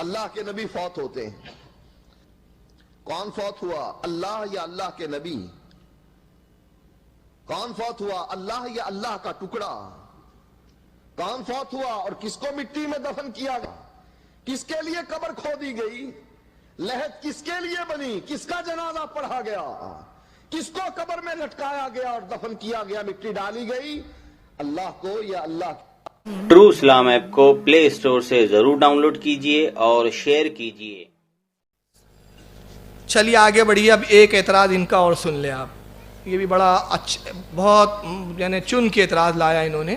اللہ کے نبی فوت ہوتے ہیں. کون فوت ہوا؟ اللہ یا اللہ کے نبی؟ کون فوت ہوا؟ اللہ یا اللہ کا ٹکڑا؟ کون فوت ہوا اور کس کو مٹی میں دفن کیا گیا؟ کس کے لیے قبر کھودی گئی؟ لحد کس کے لیے بنی؟ کس کا جنازہ پڑھا گیا؟ کس کو قبر میں لٹکایا گیا اور دفن کیا گیا، مٹی ڈالی گئی؟ اللہ کو یا اللہ؟ ٹرو اسلام ایپ کو پلے اسٹور سے ضرور ڈاؤن لوڈ کیجئے اور شیئر کیجئے. چلیے آگے بڑھیے. اب ایک اعتراض ان کا اور سن لیں آپ. یہ بھی بڑا اچھا، بہت یعنی چن کے اعتراض لایا انہوں نے.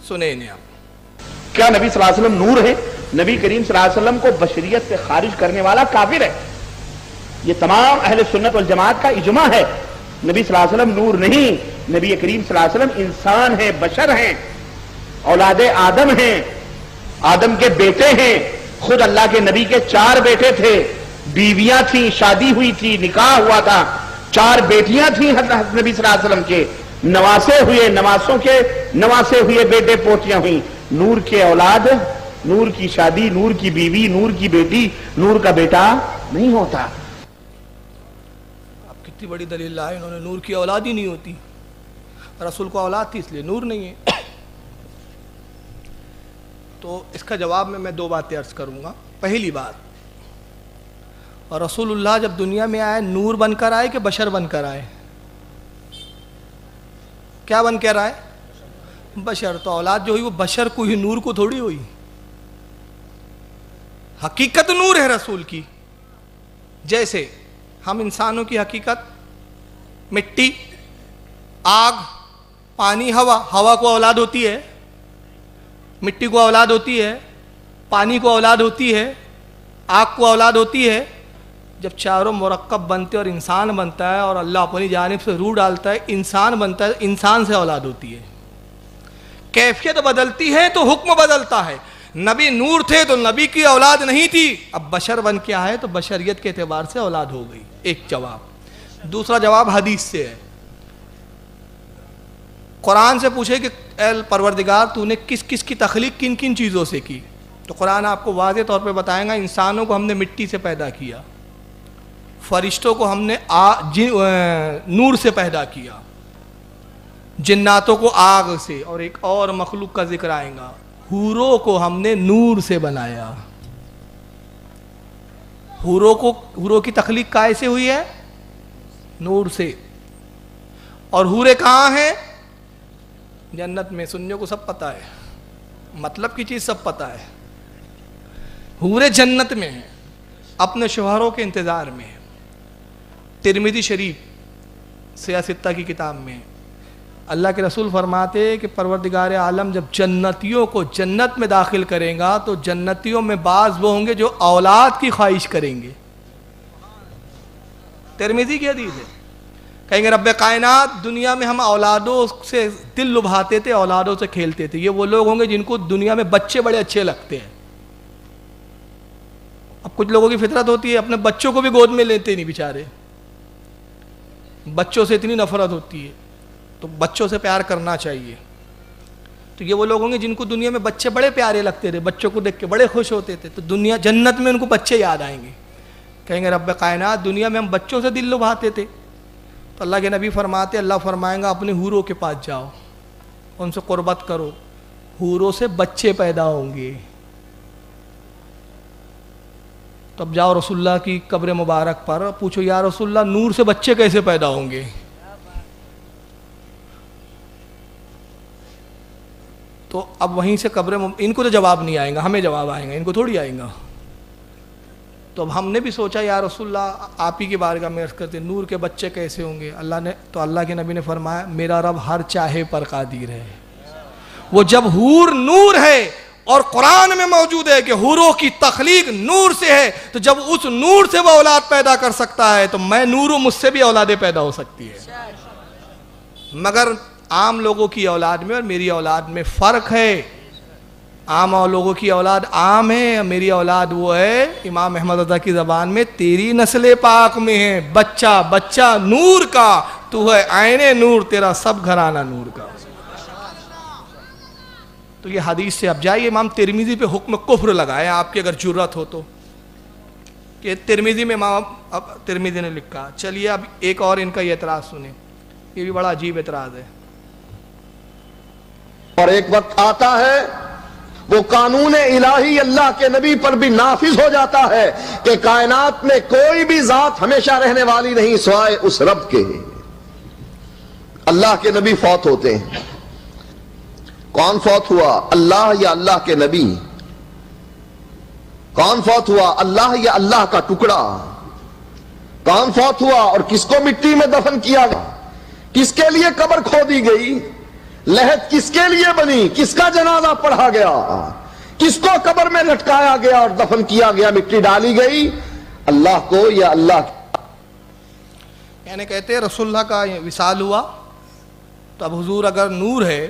سنیں انہیں آپ. کیا نبی صلی اللہ علیہ وسلم نور ہے؟ نبی کریم صلی اللہ علیہ وسلم کو بشریت سے خارج کرنے والا کافر ہے. یہ تمام اہل سنت والجماعت کا اجماع ہے. نبی صلی اللہ علیہ وسلم نور نہیں، نبی کریم صلی اللہ علیہ وسلم انسان ہیں، بشر ہیں، اولاد آدم ہیں، آدم کے بیٹے ہیں. خود اللہ کے نبی کے 4 بیٹے تھے، بیویاں تھیں، شادی ہوئی تھی، نکاح ہوا تھا. 4 بیٹیاں تھیں حضرت نبی صلی اللہ علیہ وسلم کے، نواسے ہوئے، نواسوں کے نواسے ہوئے، بیٹے پوتیاں ہوئیں. نور کے اولاد، نور کی شادی، نور کی بیوی، نور کی بیٹی، نور کا بیٹا نہیں ہوتا. اب کتنی بڑی دلیل لائے انہوں نے. نور کی اولاد ہی نہیں ہوتی. رسول کو اولاد تھی اس لیے نور نہیں ہے. تو اس کا جواب میں 2 باتیں عرض کروں گا. پہلی بات، اور رسول اللہ جب دنیا میں آئے نور بن کر آئے کہ بشر بن کر آئے؟ کیا بن کر آئے؟ بشر. تو اولاد جو ہوئی وہ بشر کو ہی، نور کو تھوڑی ہوئی. حقیقت نور ہے رسول کی. جیسے ہم انسانوں کی حقیقت مٹی، آگ، پانی، ہوا. ہوا کو اولاد ہوتی ہے، مٹی کو اولاد ہوتی ہے، پانی کو اولاد ہوتی ہے، آگ کو اولاد ہوتی ہے. جب چاروں مرکب بنتے اور انسان بنتا ہے اور اللہ اپنی جانب سے روح ڈالتا ہے، انسان بنتا ہے، انسان سے اولاد ہوتی ہے. کیفیت بدلتی ہے تو حکم بدلتا ہے. نبی نور تھے تو نبی کی اولاد نہیں تھی. اب بشر بن کے آئے تو بشریت کے اعتبار سے اولاد ہو گئی. ایک جواب. دوسرا جواب حدیث سے ہے. قرآن سے پوچھے کہ اے پروردگار تو نے کس کس کی تخلیق کن کن چیزوں سے کی، تو قرآن آپ کو واضح طور پہ بتائیں گا انسانوں کو ہم نے مٹی سے پیدا کیا، فرشتوں کو ہم نے نور سے پیدا کیا، جناتوں کو آگ سے، اور ایک اور مخلوق کا ذکر آئے گا، حوروں کو ہم نے نور سے بنایا. حوروں کی تخلیق کیسے ہوئی ہے؟ نور سے. اور حوریں کہاں ہیں؟ جنت میں. سننے کو سب پتا ہے، مطلب کی چیز سب پتا ہے. حوریں جنت میں ہیں، اپنے شوہروں کے انتظار میں. ترمذی شریف سیاستہ کی کتاب میں اللہ کے رسول فرماتے کہ پروردگار عالم جب جنتیوں کو جنت میں داخل کریں گا تو جنتیوں میں بعض وہ ہوں گے جو اولاد کی خواہش کریں گے. ترمذی کی حدیث ہے. کہیں گے رب کائنات دنیا میں ہم اولادوں سے دل لبھاتے تھے، اولادوں سے کھیلتے تھے. یہ وہ لوگ ہوں گے جن کو دنیا میں بچے بڑے اچھے لگتے ہیں. اب کچھ لوگوں کی فطرت ہوتی ہے اپنے بچوں کو بھی گود میں لیتے نہیں بیچارے، بچوں سے اتنی نفرت ہوتی ہے. تو بچوں سے پیار کرنا چاہیے. تو یہ وہ لوگ ہوں گے جن کو دنیا میں بچے بڑے پیارے لگتے تھے، بچوں کو دیکھ کے بڑے خوش ہوتے تھے. تو دنیا جنت میں ان کو بچے یاد آئیں گے. کہیں گے رب کائنات دنیا میں ہم بچوں سے دل لبھاتے تھے. تو اللہ کے نبی فرماتے، اللہ فرمائیں گا اپنے حوروں کے پاس جاؤ، ان سے قربت کرو، حوروں سے بچے پیدا ہوں گے. تب جاؤ رسول اللہ کی قبر مبارک پر پوچھو یا رسول اللہ نور سے بچے کیسے پیدا ہوں گے؟ تو اب وہیں سے ان کو تو جواب نہیں آئے گا، ہمیں جواب آئیں گا، ان کو تھوڑی آئیں گا. تو اب ہم نے بھی سوچا یا رسول اللہ آپ ہی کی بارگاہ میں عرض کرتے نور کے بچے کیسے ہوں گے؟ اللہ کے نبی نے فرمایا میرا رب ہر چاہے پر قادر ہے. وہ جب حور نور ہے اور قرآن میں موجود ہے کہ حوروں کی تخلیق نور سے ہے، تو جب اس نور سے وہ اولاد پیدا کر سکتا ہے تو میں نور ہوں، مجھ سے بھی اولادیں پیدا ہو سکتی ہے. مگر عام لوگوں کی اولاد میں اور میری اولاد میں فرق ہے. عام لوگوں کی اولاد عام ہے، میری اولاد وہ ہے امام احمد رضا کی زبان میں تیری نسل پاک میں ہے. بچہ بچہ نور کا، تو ہے عین نور، تیرا سب گھرانہ نور کا. تو یہ حدیث سے اب جائیے امام ترمذی پہ حکم کفر لگائے آپ کی اگر جرت ہو تو، کہ ترمذی میں امام ترمذی نے لکھا. چلیے اب ایک اور ان کا یہ اعتراض سنیں، یہ بھی بڑا عجیب اعتراض ہے. اور ایک وقت آتا ہے وہ قانون الہی اللہ کے نبی پر بھی نافذ ہو جاتا ہے کہ کائنات میں کوئی بھی ذات ہمیشہ رہنے والی نہیں سوائے اس رب کے. اللہ کے نبی فوت ہوتے ہیں. کون فوت ہوا؟ اللہ یا اللہ کے نبی؟ کون فوت ہوا؟ اللہ یا اللہ کا ٹکڑا؟ کون فوت ہوا اور کس کو مٹی میں دفن کیا گیا؟ کس کے لیے قبر کھودی گئی؟ لحد کس کے لیے بنی؟ کس کا جنازہ پڑھا گیا؟ کس کو قبر میں لٹکایا گیا اور دفن کیا گیا، مٹی ڈالی گئی؟ اللہ کو یا اللہ کی؟ یعنی کہتے ہیں رسول اللہ کا وصال ہوا تو اب حضور اگر نور ہے،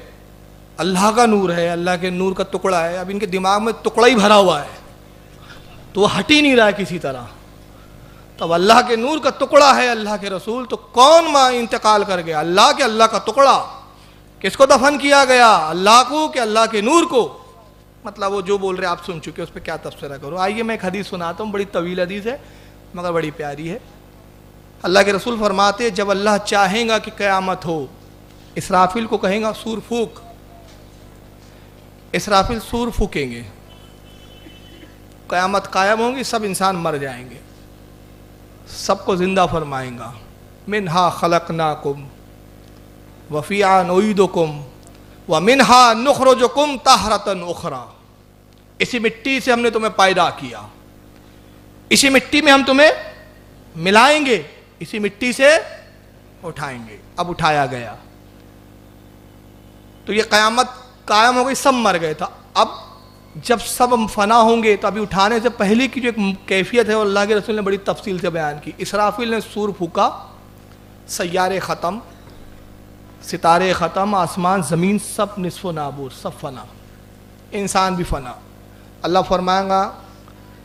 اللہ کا نور ہے، اللہ کے نور کا ٹکڑا ہے، اب ان کے دماغ میں ٹکڑا ہی بھرا ہوا ہے تو وہ ہٹ ہی نہیں رہا ہے کسی طرح. تو اب اللہ کے نور کا ٹکڑا ہے اللہ کے رسول، تو کون ماں انتقال کر گیا؟ اللہ کے اللہ کا ٹکڑا. کس کو دفن کیا گیا؟ اللہ کو کہ اللہ کے نور کو؟ مطلب وہ جو بول رہے آپ سن چکے، اس پہ کیا تبصرہ کرو. آئیے میں ایک حدیث سناتا ہوں، بڑی طویل حدیث ہے مگر بڑی پیاری ہے. اللہ کے رسول فرماتے جب اللہ چاہیں گا کہ قیامت ہو، اسرافیل کو کہیں گا سور پھونک. اسرافیل سور پھونکیں گے، قیامت قائم ہوں گی، سب انسان مر جائیں گے، سب کو زندہ فرمائیں گا. منہا خلقناکم وفیہا نعیدکم ومنہا نخرجکم طہرۃ اخری. اسی مٹی سے ہم نے تمہیں پیدا کیا، اسی مٹی میں ہم تمہیں ملائیں گے، اسی مٹی سے اٹھائیں گے. اب اٹھایا گیا تو یہ قیامت قائم ہو گئی، سب مر گئے تھا. اب جب سب فنا ہوں گے تو ابھی اٹھانے سے پہلے کی جو ایک کیفیت ہے وہ اللہ کے رسول نے بڑی تفصیل سے بیان کی. اسرافیل نے سور پھونکا، سیارے ختم، ستارے ختم، آسمان زمین سب نصف و نابود، سب فنا، انسان بھی فنا. اللہ فرمائیں گا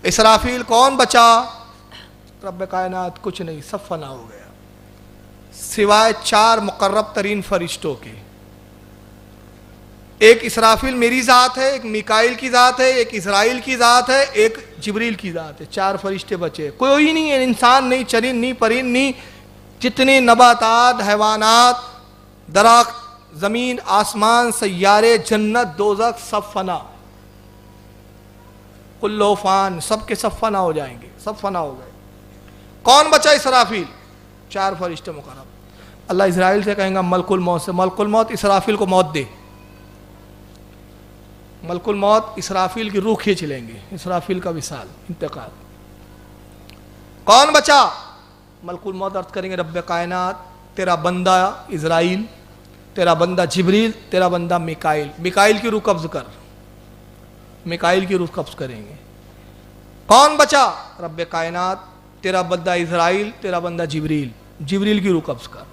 اسرافیل کون بچا؟ رب کائنات کچھ نہیں، سب فنا ہو گیا سوائے 4 مقرب ترین فرشتوں کے. ایک اسرافیل میری ذات ہے، ایک میکائیل کی ذات ہے، ایک اسرائیل کی ذات ہے، ایک جبریل کی ذات ہے. 4 فرشتے بچے، کوئی نہیں ہے، انسان نہیں، چرند نہیں، پرند نہیں، جتنے نباتات، حیوانات، درخت، زمین، آسمان، سیارے، جنت، دوزخ، سب فنا. کلو فان، سب کے سب فنا ہو جائیں گے، سب فنا ہو گئے. کون بچا؟ اسرافیل. 4 فرشتے مقرب. اللہ اسرائیل سے کہیں گا ملک الموت سے، ملک الموت اسرافیل کو موت دے. ملک الموت اسرافیل کی روح کھینچ لیں گے، اسرافیل کا وصال، انتقال. کون بچا؟ ملک الموت عرض کریں گے رب کائنات تیرا بندہ اسرائیل، تیرا بندہ جبریل، تیرا بندہ میکائیل. میکائیل کی روح قبض کر، میکائیل کی روح قبض کریں گے. کون بچا؟ رب کائنات تیرا بندہ اسرائیل، تیرا بندہ جبریل، جبریل کی روح قبض کر.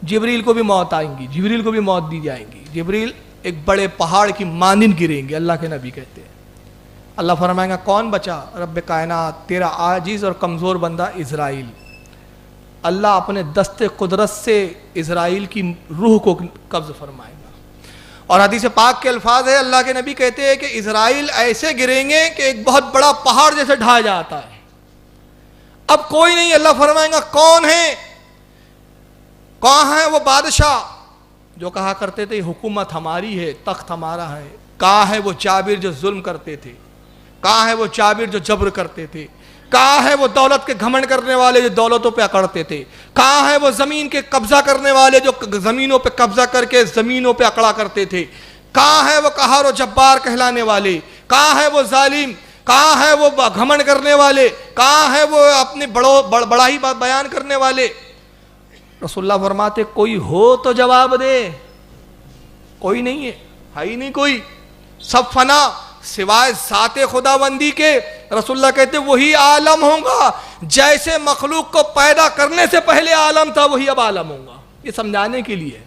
جبریل کو بھی موت آئیں گی، جبریل کو بھی موت دی جائیں گی. جبریل ایک بڑے پہاڑ کی مانند گریں گے، اللہ کے نبی کہتے ہیں. اللہ فرمائیں گا کون بچا؟ رب کائنات تیرا عاجز اور کمزور بندہ اسرائیل. اللہ اپنے دست قدرت سے اسرائیل کی روح کو قبض فرمائے گا. اور حدیث پاک کے الفاظ ہے، اللہ کے نبی کہتے ہیں کہ اسرائیل ایسے گریں گے کہ ایک بہت بڑا پہاڑ جیسے ڈھا جاتا ہے. اب کوئی نہیں. اللہ فرمائیں گا کون ہے؟ کہاں ہے وہ بادشاہ جو کہا کرتے تھے حکومت ہماری ہے، تخت ہمارا ہے؟ کہاں ہے وہ جابر جو ظلم کرتے تھے؟ کہاں ہے وہ جابر جو جبر کرتے تھے؟ کہاں ہے وہ دولت کے گھمنڈ کرنے والے جو دولتوں پہ اکڑتے تھے؟ کہاں ہے وہ زمین کے قبضہ کرنے والے جو زمینوں پہ قبضہ کر کے زمینوں پہ اکڑا کرتے تھے؟ کہاں ہے وہ قہار و جبار کہلانے والے؟ کہاں ہے وہ ظالم؟ کہاں ہے وہ گھمنڈ کرنے والے؟ کہاں ہے وہ اپنے بڑائی بات بیان کرنے والے؟ رسول اللہ فرماتے کوئی ہو تو جواب دے. کوئی نہیں ہے ہی نہیں کوئی، سب فنا سوائے ذات خداوندی کے. رسول اللہ کہتے وہی عالم ہوگا جیسے مخلوق کو پیدا کرنے سے پہلے عالم تھا، وہی اب عالم ہوگا. یہ سمجھانے کے لیے.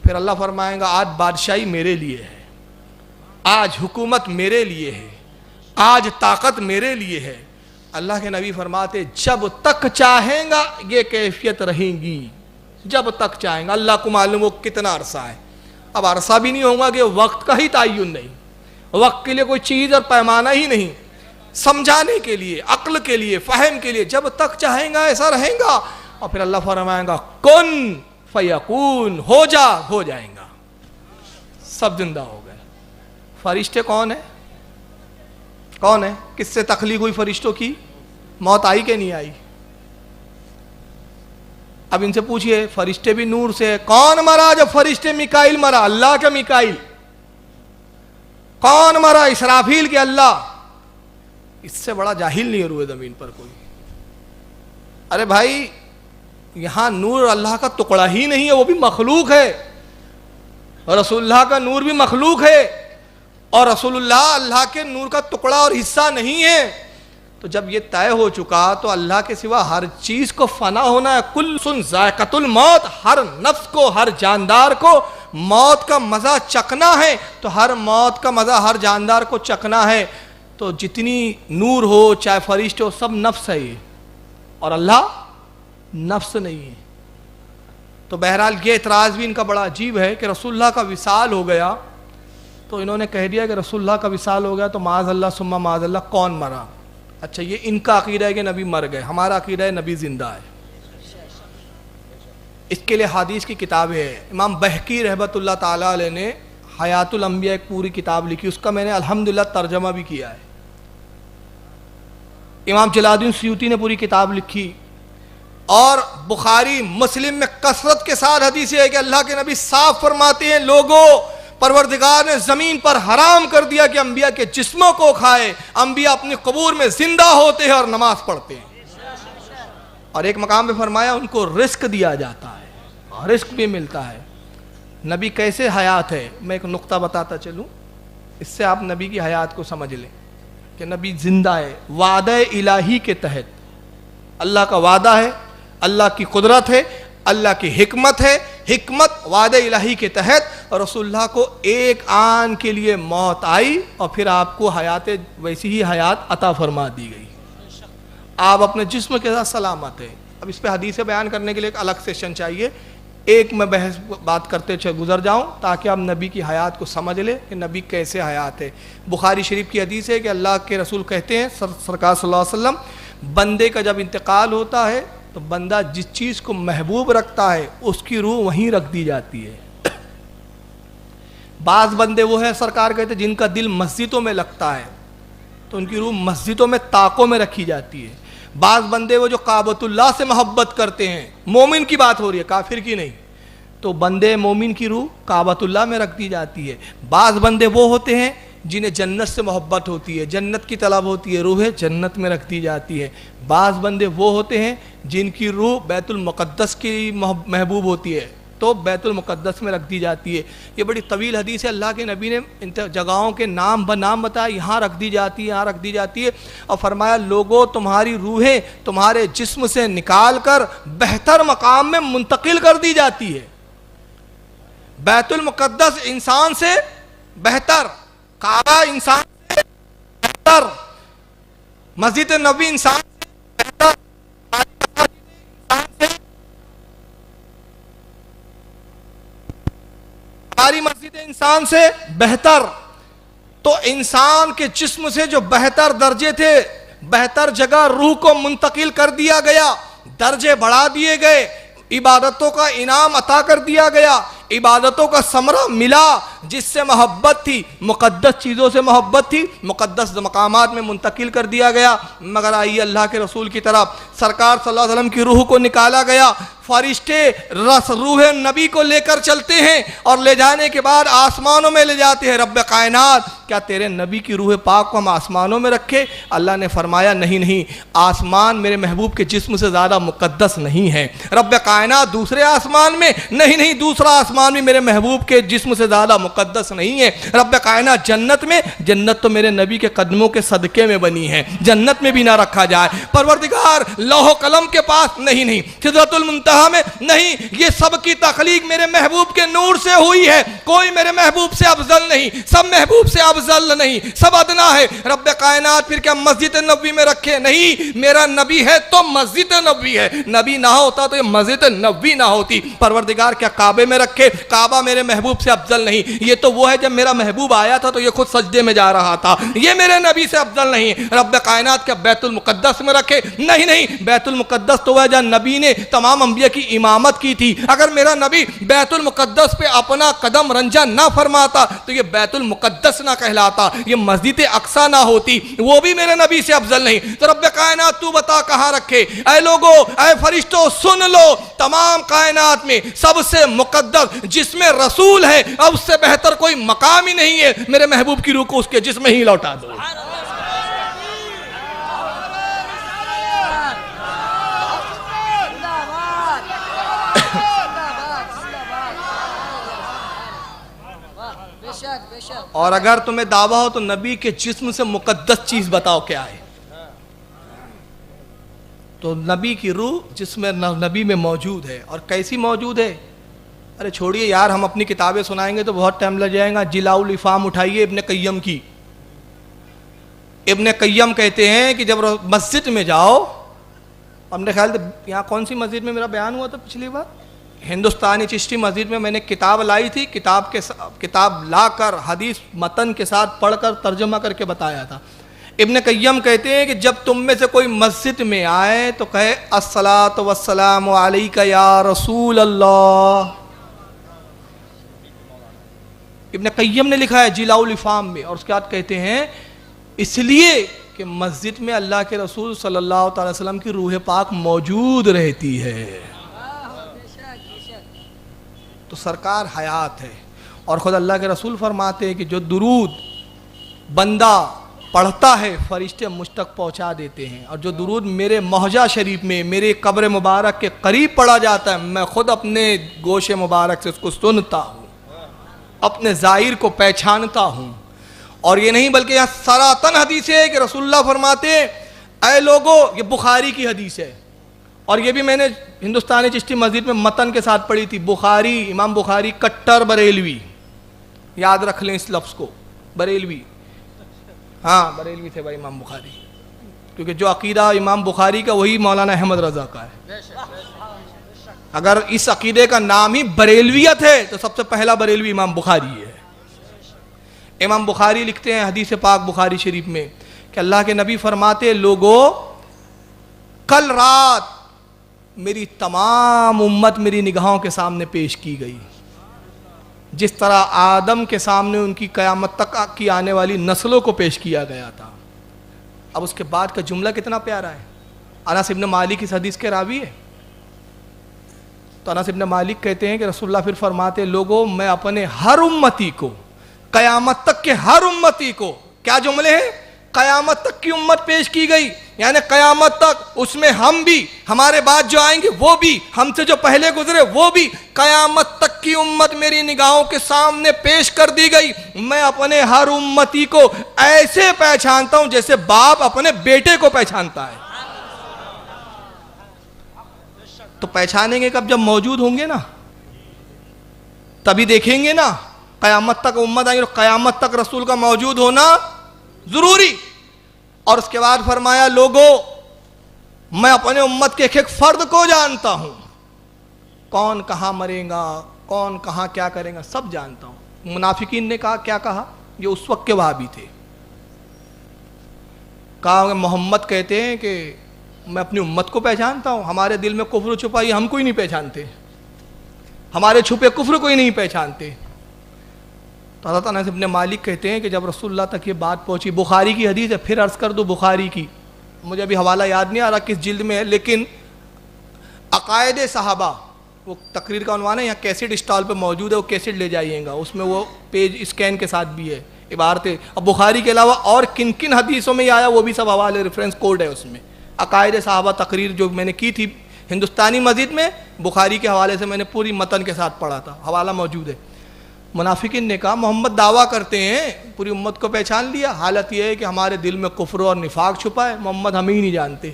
پھر اللہ فرمائے گا آج بادشاہی میرے لیے ہے، آج حکومت میرے لیے ہے، آج طاقت میرے لیے ہے. اللہ کے نبی فرماتے جب تک چاہیں گا یہ کیفیت رہیں گی، جب تک چاہیں گا. اللہ کو معلوم ہو کتنا عرصہ ہے. اب عرصہ بھی نہیں ہوگا کہ وقت کا ہی تعین نہیں, وقت کے لیے کوئی چیز اور پیمانہ ہی نہیں, سمجھانے کے لیے, عقل کے لیے, فہم کے لیے, جب تک چاہیں گا ایسا رہیں گا. اور پھر اللہ فرمائے گا کن فیکون, ہو جا, ہو جائیں گا, سب زندہ ہو گئے. فرشتے کون ہیں؟ کون ہے؟ کس سے تخلیق ہوئی فرشتوں کی؟ موت آئی کہ نہیں آئی؟ اب ان سے پوچھئے, فرشتے بھی نور سے, کون مرا جب فرشتے؟ میکائیل مرا, اللہ کا میکائیل. کون مرا؟ اسرافیل کے اللہ. اس سے بڑا جاہل نہیں ہے روئے زمین پر کوئی. ارے بھائی یہاں نور اللہ کا ٹکڑا ہی نہیں ہے, وہ بھی مخلوق ہے. رسول اللہ کا نور بھی مخلوق ہے, اور رسول اللہ اللہ کے نور کا ٹکڑا اور حصہ نہیں ہے. تو جب یہ طے ہو چکا تو اللہ کے سوا ہر چیز کو فنا ہونا ہے. کل سن ذائقۃ الموت, ہر نفس کو, ہر جاندار کو موت کا مزہ چکھنا ہے, تو ہر موت کا مزہ ہر جاندار کو چکھنا ہے. تو جتنی نور ہو, چاہے فرشتے ہو, سب نفس ہے یہ, اور اللہ نفس نہیں ہے. تو بہرحال یہ اعتراض بھی ان کا بڑا عجیب ہے کہ رسول اللہ کا وصال ہو گیا, تو انہوں نے کہہ دیا کہ رسول اللہ کا وصال ہو گیا تو معاذ اللہ ثم معاذ اللہ کون مرا. اچھا, یہ ان کا عقیدہ ہے کہ نبی مر گئے, ہمارا عقیدہ ہے نبی زندہ ہے. اس کے لیے حدیث کی کتابیں ہیں. امام بہقی رحمۃ اللہ تعالیٰ علیہ نے حیات الانبیاء ایک پوری کتاب لکھی, اس کا میں نے الحمدللہ ترجمہ بھی کیا ہے. امام جلال الدین سیوطی نے پوری کتاب لکھی, اور بخاری مسلم میں کثرت کے ساتھ حدیث ہے کہ اللہ کے نبی صاف فرماتے ہیں, لوگوں پروردگار نے زمین پر حرام کر دیا کہ انبیاء کے جسموں کو کھائے. انبیاء اپنی قبور میں زندہ ہوتے ہیں اور نماز پڑھتے ہیں. اور ایک مقام پہ فرمایا ان کو رزق دیا جاتا ہے, رزق بھی ملتا ہے. نبی کیسے حیات ہے, میں ایک نقطہ بتاتا چلوں, اس سے آپ نبی کی حیات کو سمجھ لیں کہ نبی زندہ ہے. وعدہ الہی کے تحت, اللہ کا وعدہ ہے, اللہ کی قدرت ہے, اللہ کی حکمت ہے, حکمت وعدہ الہی کے تحت رسول اللہ کو ایک آن کے لیے موت آئی, اور پھر آپ کو حیات ویسی ہی حیات عطا فرما دی گئی. آپ اپنے جسم کے ساتھ سلامت ہے. اب اس پہ حدیث بیان کرنے کے لیے ایک الگ سیشن چاہیے, ایک میں بحث بات کرتے گزر جاؤں تاکہ آپ نبی کی حیات کو سمجھ لیں کہ نبی کیسے حیات ہے. بخاری شریف کی حدیث ہے کہ اللہ کے رسول کہتے ہیں سرکار صلی اللہ علیہ وسلم, بندے کا جب انتقال ہوتا ہے تو بندہ جس چیز کو محبوب رکھتا ہے اس کی روح وہیں رکھ دی جاتی ہے. بعض بندے وہ ہیں سرکار کہتے ہیں جن کا دل مسجدوں میں لگتا ہے تو ان کی روح مسجدوں میں طاقوں میں رکھی جاتی ہے. بعض بندے وہ جو کعبۃ اللہ سے محبت کرتے ہیں, مومن کی بات ہو رہی ہے, کافر کی نہیں, تو بندے مومن کی روح کعبۃ اللہ میں رکھ دی جاتی ہے. بعض بندے وہ ہوتے ہیں جنہیں جنت سے محبت ہوتی ہے, جنت کی طلب ہوتی ہے, روح جنت میں رکھ دی جاتی ہے. بعض بندے وہ ہوتے ہیں جن کی روح بیت المقدس کی محبوب ہوتی ہے تو بیت المقدس میں رکھ دی جاتی ہے. یہ بڑی طویل حدیث ہے. اللہ کے نبی نے ان جگہوں کے نام بنام بتایا, یہاں رکھ دی جاتی ہے, یہاں رکھ دی جاتی ہے, اور فرمایا لوگوں تمہاری روحیں تمہارے جسم سے نکال کر بہتر مقام میں منتقل کر دی جاتی ہے. بیت المقدس انسان سے بہتر, کعبہ انسان سے بہتر, مسجد نبی انسان سے بہتر, ہماری مسجد انسان سے بہتر. تو انسان کے جسم سے جو بہتر درجے تھے, بہتر جگہ روح کو منتقل کر دیا گیا, درجے بڑھا دیے گئے, عبادتوں کا انعام عطا کر دیا گیا, عبادتوں کا ثمرہ ملا. جس سے محبت تھی, مقدس چیزوں سے محبت تھی, مقدس مقامات میں منتقل کر دیا گیا. مگر آئیے اللہ کے رسول کی طرف, سرکار صلی اللہ علیہ وسلم کی روح کو نکالا گیا. فرشتے روح نبی کو لے کر چلتے ہیں اور لے جانے کے بعد آسمانوں میں لے جاتے ہیں. رب کائنات, کیا تیرے نبی کی روح پاک کو ہم آسمانوں میں رکھے؟ اللہ نے فرمایا نہیں نہیں, آسمان میرے محبوب کے جسم سے زیادہ مقدس نہیں ہے. رب کائنات دوسرے آسمان میں, نہیں نہیں, دوسرا آسمان بھی میرے محبوب کے جسم سے زیادہ مقدس نہیں ہے. رب کائنات جنت میں, جنت تو میرے نبی کے قدموں کے صدقے میں بنی ہے, جنت میں بھی نہ رکھا جائے. پروردگار لوح و قلم کے پاس, نہیں نہیں, سدرۃ المنتہا میں نہیں, یہ سب کی تخلیق میرے محبوب کے نور سے ہوئی ہے. کوئی میرے محبوب سے افضل نہیں, سب محبوب سے افضل نہیں, سب ادنا ہے. رب کائنات پھر کیا مسجد نبوی میں رکھے؟ نہیں, میرا نبی ہے تو مسجد نبوی ہے, نبی نہ ہوتا تو یہ مسجد نبوی نہ ہوتی. پروردگار کیا کعبے میں رکھے؟ رکھے کعبہ میرے محبوب سے افضل نہیں. یہ تو وہ ہے جب میرا محبوب آیا تھا تو یہ خود سجدے میں جا رہا تھا, یہ میرے نبی سے افضل نہیں. رب کائنات کے بیت المقدس میں رکھے, نہیں, بیت المقدس تو وہ ہے جہاں نبی نے تمام انبیاء کی امامت کی تھی. اگر میرا نبی بیت المقدس پہ اپنا قدم رنجہ نہ فرماتا تو یہ بیت المقدس نہ کہلاتا, یہ مسجد اقصی نہ ہوتی, وہ بھی میرے نبی سے افضل نہیں. تو رب کائنات تو بتا کہاں رکھے. اے لوگو, اے فرشتوں, سن لو, تمام کائنات میں سب سے مقدس جس میں رسول ہے, اب اس سے بہتر کوئی مقام ہی نہیں ہے. میرے محبوب کی روح کو اس کے جسم ہی لوٹا دو. اور اگر تمہیں دعویٰ ہو تو نبی کے جسم سے مقدس چیز بتاؤ کیا ہے. تو نبی کی روح جس میں نبی میں موجود ہے. اور کیسی موجود ہے؟ ارے چھوڑیے یار, ہم اپنی کتابیں سنائیں گے تو بہت ٹائم لگ جائے گا. جلاء الافہام اٹھائیے ابن قیم کی. ابن قیم کہتے ہیں کہ جب مسجد میں جاؤ, ہم نے خیال یہاں کون سی مسجد میں میرا بیان ہوا تھا پچھلی بار, ہندوستانی چشتی مسجد میں, میں نے کتاب لائی تھی, کتاب لا کر حدیث متن کے ساتھ پڑھ کر ترجمہ کر کے بتایا تھا. ابن قیم کہتے ہیں کہ جب تم میں سے کوئی مسجد میں آئے تو کہے الصلاۃ والسلام علیک یا رسول اللہ. ابن قیم نے لکھا ہے جلاء الافہام میں. اور اس کے بعد کہتے ہیں اس لیے کہ مسجد میں اللہ کے رسول صلی اللہ تعالی وسلم کی روح پاک موجود رہتی ہے. تو سرکار حیات ہے. اور خود اللہ کے رسول فرماتے ہیں کہ جو درود بندہ پڑھتا ہے فرشتے مجھ تک پہنچا دیتے ہیں, اور جو درود میرے محجہ شریف میں میرے قبر مبارک کے قریب پڑھا جاتا ہے میں خود اپنے گوش مبارک سے اس کو سنتا ہوں, اپنے ظاہر کو پہچانتا ہوں. اور یہ نہیں بلکہ یہاں سراتن حدیث ہے کہ رسول اللہ فرماتے ہیں اے لوگو, یہ بخاری کی حدیث ہے اور یہ بھی میں نے ہندوستانی چشتی مسجد میں متن کے ساتھ پڑھی تھی. بخاری, امام بخاری کٹر بریلوی, یاد رکھ لیں اس لفظ کو, بریلوی, ہاں بریلوی تھے بھائی امام بخاری, کیونکہ جو عقیدہ امام بخاری کا وہی مولانا احمد رضا کا ہے. اگر اس عقیدے کا نام ہی بریلویت ہے تو سب سے پہلا بریلوی امام بخاری ہے. امام بخاری لکھتے ہیں حدیث پاک بخاری شریف میں کہ اللہ کے نبی فرماتے لوگو کل رات میری تمام امت میری نگاہوں کے سامنے پیش کی گئی, جس طرح آدم کے سامنے ان کی قیامت تک کی آنے والی نسلوں کو پیش کیا گیا تھا. اب اس کے بعد کا جملہ کتنا پیارا ہے. انس ابن مالک اس حدیث کے راوی ہے. تو انس ابن مالک کہتے ہیں کہ رسول اللہ پھر فرماتے لوگوں میں اپنے ہر امتی کو, قیامت تک کے ہر امتی کو, کیا جملے ہیں, قیامت تک کی امت پیش کی گئی, یعنی قیامت تک اس میں ہم بھی, ہمارے بعد جو آئیں گے وہ بھی, ہم سے جو پہلے گزرے وہ بھی, قیامت تک کی امت میری نگاہوں کے سامنے پیش کر دی گئی. میں اپنے ہر امتی کو ایسے پہچانتا ہوں جیسے باپ اپنے بیٹے کو پہچانتا ہے. تو پہچانیں گے کب, جب موجود ہوں گے نا, تبھی دیکھیں گے نا. قیامت تک امت آئیں گے, قیامت تک رسول کا موجود ہونا ضروری. اور اس کے بعد فرمایا لوگو میں اپنے امت کے ایک ایک فرد کو جانتا ہوں, کون کہاں مرے گا, کون کہاں کیا کرے گا, سب جانتا ہوں. منافقین نے کہا, کیا کہا, یہ اس وقت کے وہابی تھے, کہا محمد کہتے ہیں کہ میں اپنی امت کو پہچانتا ہوں, ہمارے دل میں کفر چھپائی ہم کوئی نہیں پہچانتے, ہمارے چھپے کفر کوئی نہیں پہچانتے. تو حضرت انس ابن مالک کہتے ہیں کہ جب رسول اللہ تک یہ بات پہنچی, بخاری کی حدیث ہے, پھر عرض کر دو بخاری کی, مجھے ابھی حوالہ یاد نہیں آ رہا کس جلد میں ہے, لیکن عقائد صحابہ وہ تقریر کا عنوان ہے, یہاں کیسٹ اسٹال پہ موجود ہے, وہ کیسٹ لے جائیے گا, اس میں وہ پیج اسکین کے ساتھ بھی ہے عبارتیں. اب بخاری کے علاوہ اور کن کن حدیثوں میں یہ آیا وہ بھی سب حوالے ریفرنس کوڈ ہے اس میں. عقائد صحابہ تقریر جو میں نے کی تھی ہندوستانی مسجد میں, بخاری کے حوالے سے میں نے پوری متن کے ساتھ پڑھا تھا, حوالہ موجود ہے. منافقین نے کہا محمد دعویٰ کرتے ہیں پوری امت کو پہچان لیا, حالت یہ ہے کہ ہمارے دل میں کفر اور نفاق چھپا ہے, محمد ہم ہی نہیں جانتے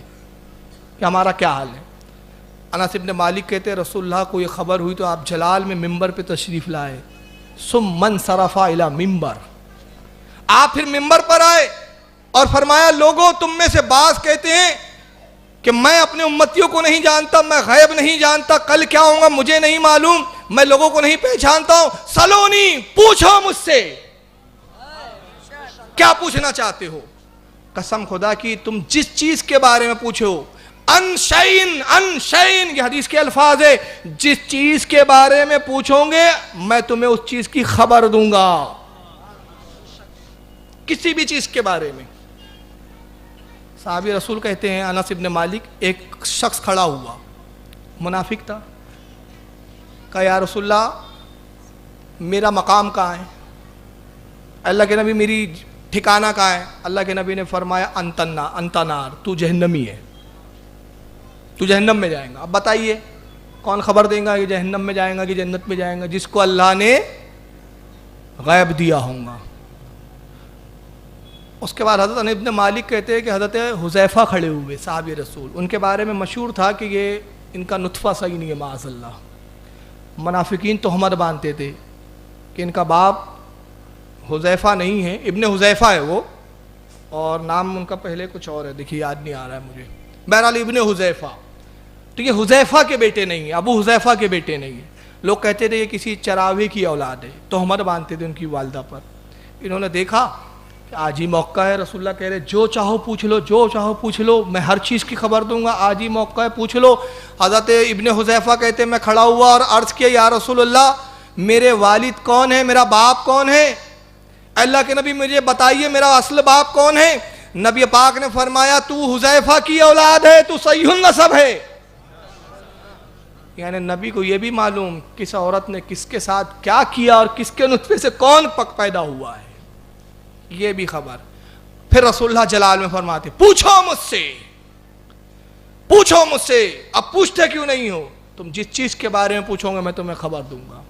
کہ ہمارا کیا حال ہے. انس ابن مالک کہتے ہیں رسول اللہ کو یہ خبر ہوئی تو آپ جلال میں ممبر پہ تشریف لائے, ثم من صرفا الی ممبر, آپ پھر ممبر پر آئے اور فرمایا لوگوں تم میں سے بعض کہتے ہیں کہ میں اپنے امتیوں کو نہیں جانتا, میں غیب نہیں جانتا, کل کیا ہوگا مجھے نہیں معلوم, میں لوگوں کو نہیں پہچانتا ہوں، سلونی، پوچھو مجھ سے کیا پوچھنا چاہتے ہو۔ قسم خدا کی تم جس چیز کے بارے میں پوچھو، انشین یہ حدیث کے الفاظ ہے، جس چیز کے بارے میں پوچھو گے میں تمہیں اس چیز کی خبر دوں گا، کسی بھی چیز کے بارے میں۔ صحابی رسول کہتے ہیں انس ابن مالک، ایک شخص کھڑا ہوا، منافق تھا، کہا یا رسول اللہ میرا مقام کہاں ہے؟ اللہ کے نبی میری ٹھکانہ کہاں ہے؟ اللہ کے نبی نے فرمایا انت نار، تو جہنمی ہے، تو جہنم میں جائیں گا۔ اب بتائیے کون خبر دیں گا کہ جہنم میں جائیں گا کہ جنت میں جائیں گا؟ جس کو اللہ نے غیب دیا ہوں گا۔ اس کے بعد حضرت انس ابن مالک کہتے ہیں کہ حضرت حذیفہ کھڑے ہوئے صحابی رسول، ان کے بارے میں مشہور تھا کہ یہ ان کا نطفہ صحیح نہیں ہے معاذ اللہ۔ منافقین تہمت باندھتے تھے کہ ان کا باپ حذیفہ نہیں ہے، ابن حذیفہ ہے وہ، اور نام ان کا پہلے کچھ اور ہے، دیکھیے یاد نہیں آ رہا ہے مجھے، بہرحال ابن حذیفہ، تو یہ حذیفہ کے بیٹے نہیں ہیں، ابو حذیفہ کے بیٹے نہیں ہیں۔ لوگ کہتے تھے یہ کسی چراوی کی اولاد ہے، تہمت باندھتے تھے ان کی والدہ پر۔ انہوں نے دیکھا کہ آج ہی موقع ہے، رسول اللہ کہہ رہے جو چاہو پوچھ لو، جو چاہو پوچھ لو، میں ہر چیز کی خبر دوں گا، آج ہی موقع ہے پوچھ لو۔ حضرت ابن حذیفہ کہتے ہیں میں کھڑا ہوا اور عرض کیا یا رسول اللہ میرے والد کون ہے، میرا باپ کون ہے؟ اللہ کے نبی مجھے بتائیے میرا اصل باپ کون ہے؟ نبی پاک نے فرمایا تو حذیفہ کی اولاد ہے، تو صحیح النسب ہے۔ یعنی نبی کو یہ بھی معلوم کس عورت نے کس کے ساتھ کیا کیا اور کس کے نطفے سے کون پیدا ہوا ہے، یہ بھی خبر۔ پھر رسول اللہ جلال میں فرماتے پوچھو مجھ سے، پوچھو مجھ سے۔ اب پوچھتے کیوں نہیں ہو؟ تم جس چیز کے بارے میں پوچھو گے میں تمہیں خبر دوں گا۔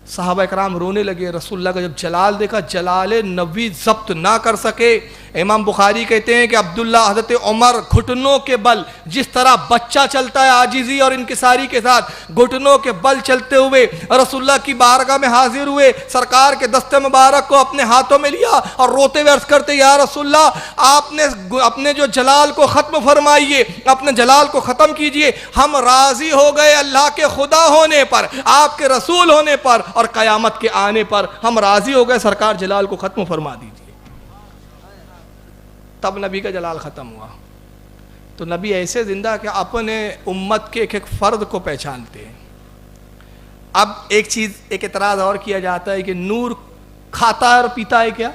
صحابہ اکرام رونے لگے، رسول اللہ کا جب جلال دیکھا جلال نبوی ضبط نہ کر سکے۔ امام بخاری کہتے ہیں کہ عبداللہ حضرت عمر گھٹنوں کے بل، جس طرح بچہ چلتا ہے عاجزی اور انکساری کے ساتھ، گھٹنوں کے بل چلتے ہوئے رسول اللہ کی بارگاہ میں حاضر ہوئے، سرکار کے دست مبارک کو اپنے ہاتھوں میں لیا اور روتے ہوئے عرض کرتے یا رسول اللہ آپ نے اپنے جو جلال کو ختم فرمائیے، اپنے جلال کو ختم کیجئے، ہم راضی ہو گئے اللہ کے خدا ہونے پر، آپ کے رسول ہونے پر اور قیامت کے آنے پر، ہم راضی ہو گئے، سرکار جلال کو ختم فرما دیجئے۔ تب نبی کا جلال ختم ہوا۔ تو نبی ایسے زندہ کہ اپنے امت کے ایک ایک فرد کو پہچانتے ہیں۔ اب ایک چیز، ایک اعتراض اور کیا جاتا ہے کہ نور کھاتا ہے اور پیتا ہے کیا؟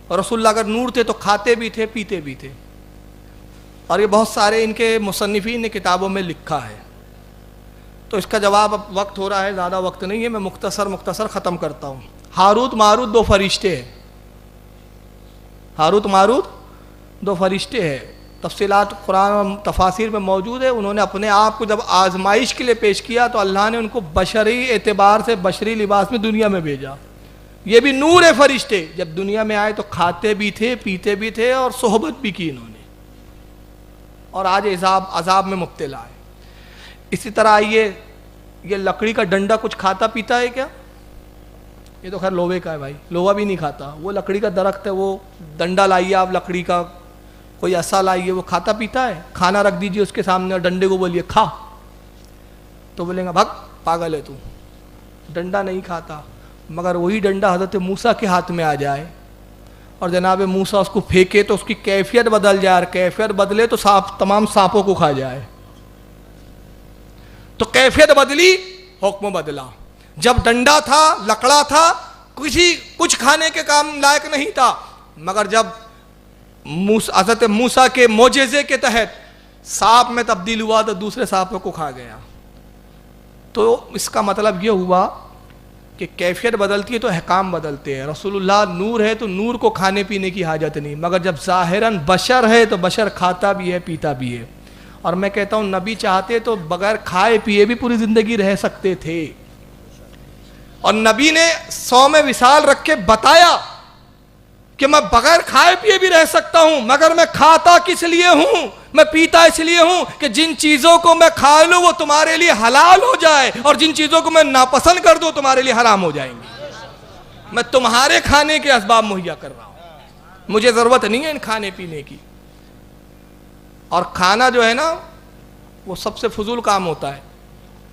اور رسول اللہ اگر نور تھے تو کھاتے بھی تھے پیتے بھی تھے، اور یہ بہت سارے ان کے مصنفین نے کتابوں میں لکھا ہے۔ تو اس کا جواب اب وقت ہو رہا ہے، زیادہ وقت نہیں ہے، میں مختصر ختم کرتا ہوں۔ ہاروت ماروت دو فرشتے ہیں، ہاروت ماروت دو فرشتے ہیں، تفصیلات قرآن و تفاسیر میں موجود ہے۔ انہوں نے اپنے آپ کو جب آزمائش کے لیے پیش کیا تو اللہ نے ان کو بشری اعتبار سے بشری لباس میں دنیا میں بھیجا۔ یہ بھی نور ہے فرشتے، جب دنیا میں آئے تو کھاتے بھی تھے پیتے بھی تھے اور صحبت بھی کی انہوں نے، اور آج عذاب میں مبتلا ہے۔ اسی طرح آئیے، یہ لکڑی کا ڈنڈا کچھ کھاتا پیتا ہے کیا؟ یہ تو خیر لوہے کا ہے بھائی، لوہا بھی نہیں کھاتا، وہ لکڑی کا درخت ہے، وہ ڈنڈا لائیے آپ لکڑی کا، کوئی ایسا لائیے، وہ کھاتا پیتا ہے؟ کھانا رکھ دیجئے اس کے سامنے اور ڈنڈے کو بولیے کھا، تو بولیں گا بھگ پاگل ہے تو، ڈنڈا نہیں کھاتا۔ مگر وہی ڈنڈا حضرت موسیٰ کے ہاتھ میں آ جائے اور جناب موسیٰ اس کو پھینکے تو اس کی کیفیت بدل جائے، اور کیفیت بدلے تو تمام سانپوں کو کھا جائے۔ تو کیفیت بدلی، حکم بدلا۔ جب ڈنڈا تھا، لکڑا تھا، کچھ کھانے کے کام لائق نہیں تھا، مگر جب حضرت موسیٰ کے معجزے کے تحت سانپ میں تبدیل ہوا تو دوسرے سانپوں کو کھا گیا۔ تو اس کا مطلب یہ ہوا کہ کیفیت بدلتی ہے تو احکام بدلتے ہیں۔ رسول اللہ نور ہے تو نور کو کھانے پینے کی حاجت نہیں، مگر جب ظاہراً بشر ہے تو بشر کھاتا بھی ہے پیتا بھی ہے۔ اور میں کہتا ہوں نبی چاہتے تو بغیر کھائے پیے بھی پوری زندگی رہ سکتے تھے، اور نبی نے 100 میں وصال رکھ کے بتایا کہ میں بغیر کھائے پیے بھی رہ سکتا ہوں، مگر میں کھاتا کس لیے ہوں، میں پیتا اس لیے ہوں کہ جن چیزوں کو میں کھا لوں وہ تمہارے لیے حلال ہو جائے، اور جن چیزوں کو میں ناپسند کر دوں تمہارے لیے حرام ہو جائیں گی۔ میں تمہارے کھانے کے اسباب مہیا کر رہا ہوں، مجھے ضرورت نہیں ہے ان کھانے پینے کی۔ اور کھانا جو ہے نا وہ سب سے فضول کام ہوتا ہے۔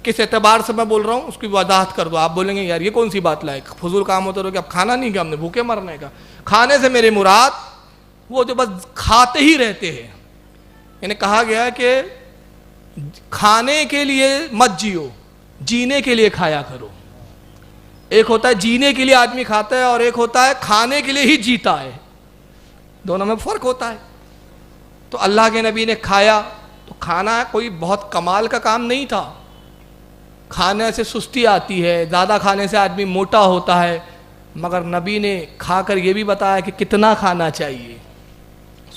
کس اعتبار سے میں بول رہا ہوں اس کی وضاحت کر دو. آپ بولیں گے یار یہ کون سی بات لائے, فضول کام ہوتا رہو کہ اب کھانا نہیں کیا ہم نے بھوکے مرنے کا. کھانے سے میرے مراد وہ جو بس کھاتے ہی رہتے ہیں. یعنی کہا گیا ہے کہ کھانے کے لیے مت جیو, جینے کے لیے کھایا کرو. ایک ہوتا ہے جینے کے لیے آدمی کھاتا ہے اور ایک ہوتا ہے کھانے کے لیے ہی جیتا ہے, دونوں میں فرق ہوتا ہے. تو اللہ کے نبی نے کھایا تو کھانا کوئی بہت کمال کا کام نہیں تھا. کھانے سے سستی آتی ہے, زیادہ کھانے سے آدمی موٹا ہوتا ہے, مگر نبی نے کھا کر یہ بھی بتایا کہ کتنا کھانا چاہیے.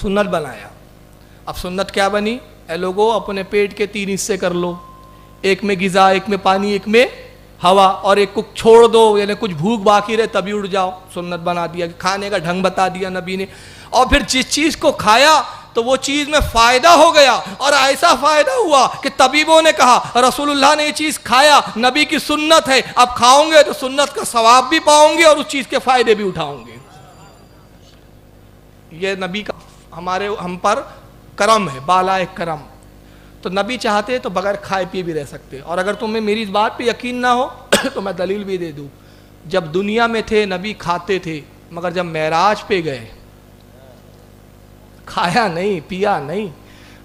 سنت بنایا. اب سنت کیا بنی؟ اے لوگوں اپنے پیٹ کے 3 حصے کر لو, ایک میں غذا, ایک میں پانی, ایک میں ہوا, اور ایک کو چھوڑ دو, یعنی کچھ بھوک باقی رہے تبھی اٹھ جاؤ. سنت بنا دیا, کھانے کا ڈھنگ بتا دیا نبی نے. اور پھر جس چیز کو کھایا تو وہ چیز میں فائدہ ہو گیا, اور ایسا فائدہ ہوا کہ طبیبوں نے کہا رسول اللہ نے یہ چیز کھایا, نبی کی سنت ہے, اب کھاؤں گے تو سنت کا ثواب بھی پاؤں گے اور اس چیز کے فائدے بھی اٹھاؤں گے. یہ نبی کا ہم پر کرم ہے, بالا ایک کرم. تو نبی چاہتے تو بغیر کھائے پیے بھی رہ سکتے. اور اگر تمہیں میری اس بات پہ یقین نہ ہو تو میں دلیل بھی دے دوں. جب دنیا میں تھے نبی کھاتے تھے, مگر جب معراج پہ گئے کھایا نہیں, پیا نہیں.